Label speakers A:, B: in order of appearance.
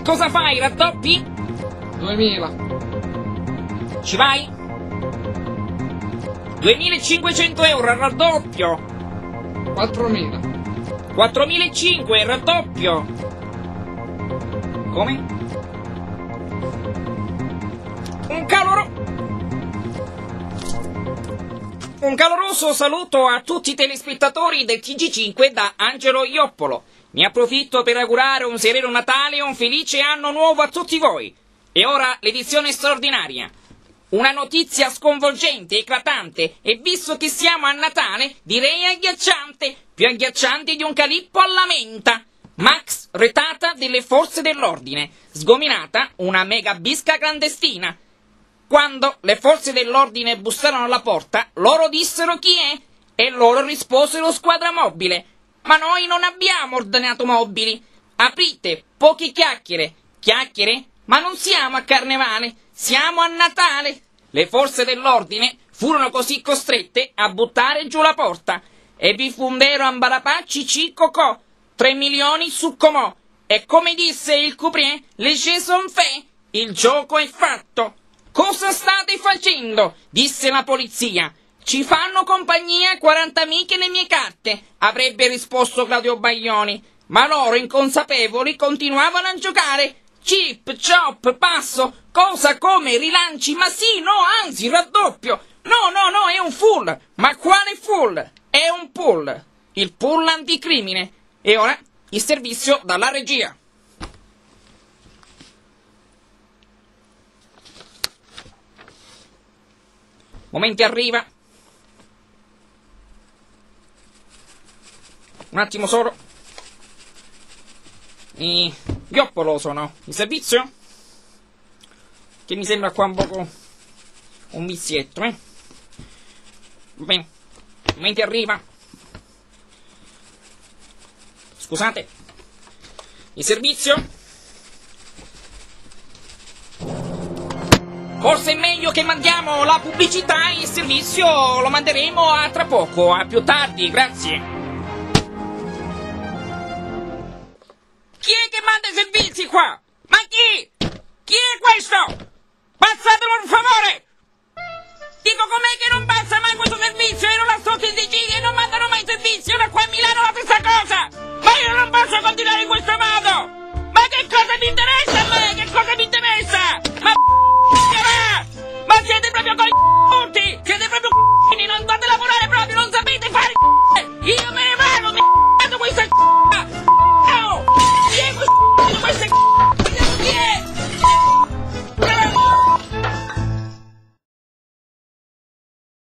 A: Cosa fai, raddoppi?
B: 2000.
A: Ci vai? 2500 euro al raddoppio.
B: 4000.
A: 4500 il raddoppio. Come? Un caloroso saluto a tutti i telespettatori del TG5 da Angelo Ioppolo. Ne approfitto per augurare un sereno Natale e un felice anno nuovo a tutti voi. E ora l'edizione straordinaria. Una notizia sconvolgente, eclatante, e visto che siamo a Natale, direi agghiacciante, più agghiacciante di un calippo alla menta. Max, retata delle forze dell'ordine, sgominata una mega bisca clandestina. Quando le forze dell'ordine bussarono alla porta, loro dissero chi è, e loro risposero squadra mobile. Ma noi non abbiamo ordinato mobili. Aprite, poche chiacchiere. Chiacchiere? Ma non siamo a Carnevale, siamo a Natale. Le forze dell'ordine furono così costrette a buttare giù la porta. E vi fu un vero ambarapacci cicocò, 3 milioni su comò. E come disse il Cuprier, le jeux sont faits, il gioco è fatto. Cosa state facendo? Disse la polizia. Ci fanno compagnia 40 amiche le mie carte, avrebbe risposto Claudio Baglioni. Ma loro, inconsapevoli, continuavano a giocare. Chip, chop, passo, cosa, come, rilanci, ma sì, no, anzi, raddoppio. No, è un full. Ma quale full? È un pull. Il pull anticrimine. E ora, il servizio dalla regia. Momenti arriva. Un attimo solo. Ioppolo sono. Il servizio? Che mi sembra qua un poco un vizietto, Va bene. Momenti arriva. Scusate. Il servizio? Forse è meglio che mandiamo la pubblicità e il servizio lo manderemo a tra poco, a più tardi, grazie. Chi è che manda i servizi qua? Ma chi? Chi è questo? Passatelo per favore! Dico com'è che non passa mai questo servizio e non la sto in Sicilia e non mandano mai servizi, ora qua a Milano la stessa cosa! Ma io non posso continuare in questo modo! Ma che cosa mi interessa a me? Che cosa mi interessa? Ma siete proprio con